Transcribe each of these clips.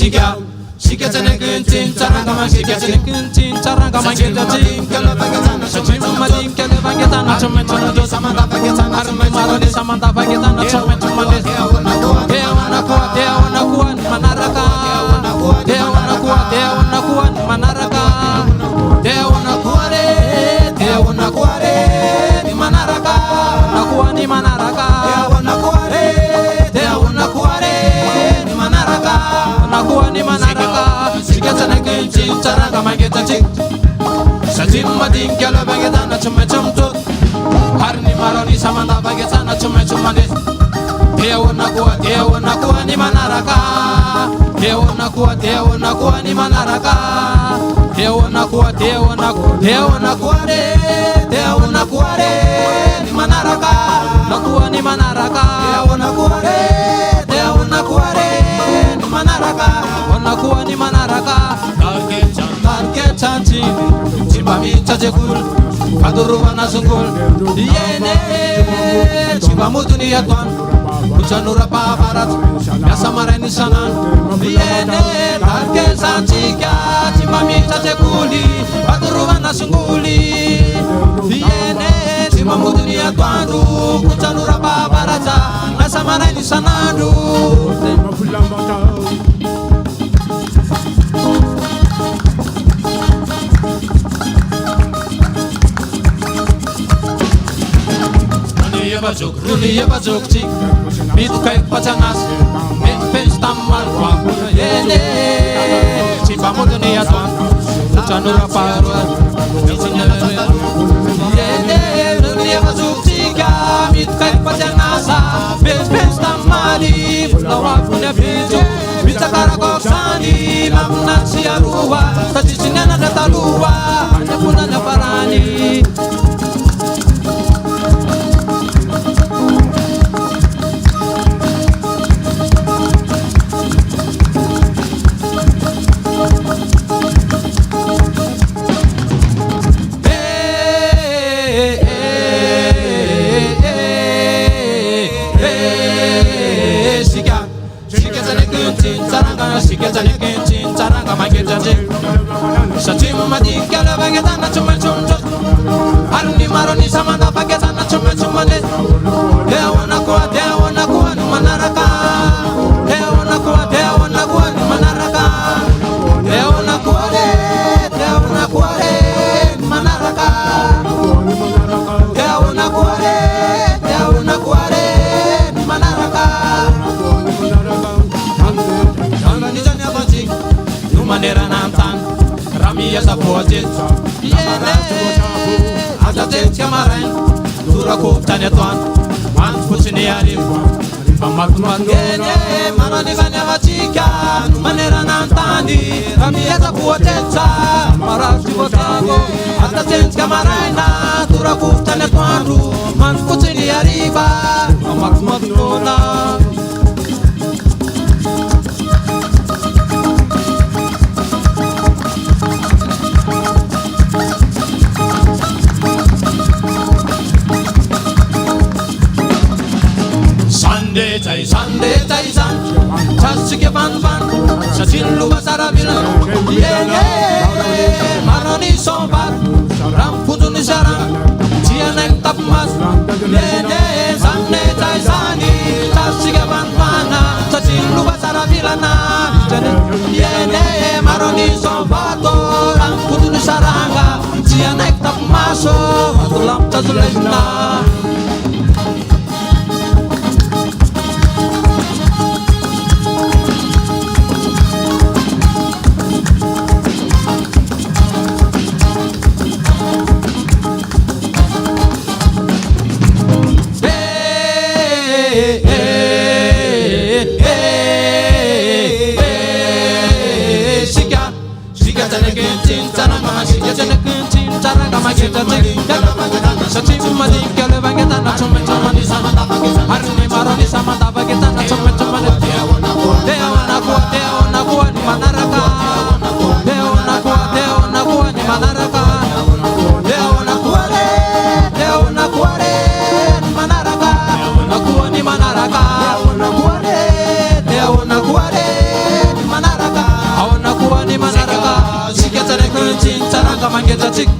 Shika Tenekuntin Charangama Shika Tenekuntin Charangama Shika Kala Bagatana Chumadi Kala Bagatana Chumadi Samantha Bagatana Maroni Samantha Bagatana Chumadi Dewana Manaraka Dewana Manaraka Dewana Kuare Manaraka Nakuani Manaraka Dewana Kuare Manaraka Nakuani Manaraka Shikatana Kinchin Charangama Getachi Sajim Madin Kala Bagatana Chumachumto Harni Maroni Samantha Bagatana Chumachumade Dewana Kuani Manaraka Dewana Kuani Manaraka Dewana Kuare ni Manaraka Nakuani Manaraka Dewana Kuare ni Manaraka Nakuani Manaraka Darke Chanchi Chimbami Chachekul Kaduruvana Sungul Yene Chibamutuni Yatwan Uchanura Paparat Yasamarani Sanan Yene Darke Chanchi Chimbami Chachekuli Kaduruvana Sunguli Yene Chibamutuni Yatwan Uchanura Paparat Yasamarani Sananu Rulia Bajuk Chik, Midkai Pachanas, Midpens Tamal, Yene, Chipamodoni Atwan, Chanura Parwa, Yene, Rulia Bajuk Chika, Midkai Pachanasa, Midpens Tamali, Lawapuna Pijo, Mitakarakosani, Lamnasi Aruba, Tachisinana Taluba, Napuna Naparani. Shachimadi Kala Bagatana Chumachumjo Haruni Maroni Samantha Bagatana Chumachumane Dewana Kuan Manaraka Dewana Kuan Manaraka Dewana Kuare Manaraka Dewana Kuare Manaraka Nizanya Baji Numanera Nantan Rami as a poet, Azatet Yamaran, Turako Tanetuan, one Pushiniari, Pamakman, Mananivana Chica, Manera Nantani, Rami as a poet, Marashi Botago, Azatet Yamarana, Turako Tanetuan, Man Pushiniari, Pamakman. Sunday, Chasike Van, Sachin Lubasara Villa, Maroni Sombat, Ramputuni Saran, Chianek Tapmas, Sunday, Chasike Van, Sachin Lubasara Villa, Maroni Sombat, Ramputuni Saranga, Chianek Tapmaso, Atulam Tazulena. Manaraka saranga mangetratsika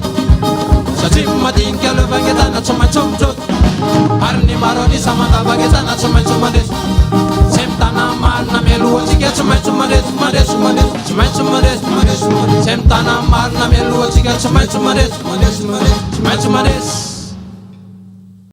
satria madinika levangetana tsy maintsy mitrôto ary ny maro anisa mandavagetana tsy maintsy mandreso zay mitana marina mialohatsika tsy maintsy mandreso mandreso mandreso tsy maintsy mandreso mandreso zay mitana marina mialohatsika tsy maintsy mandreso mandreso mandreso tsy maintsy mandreso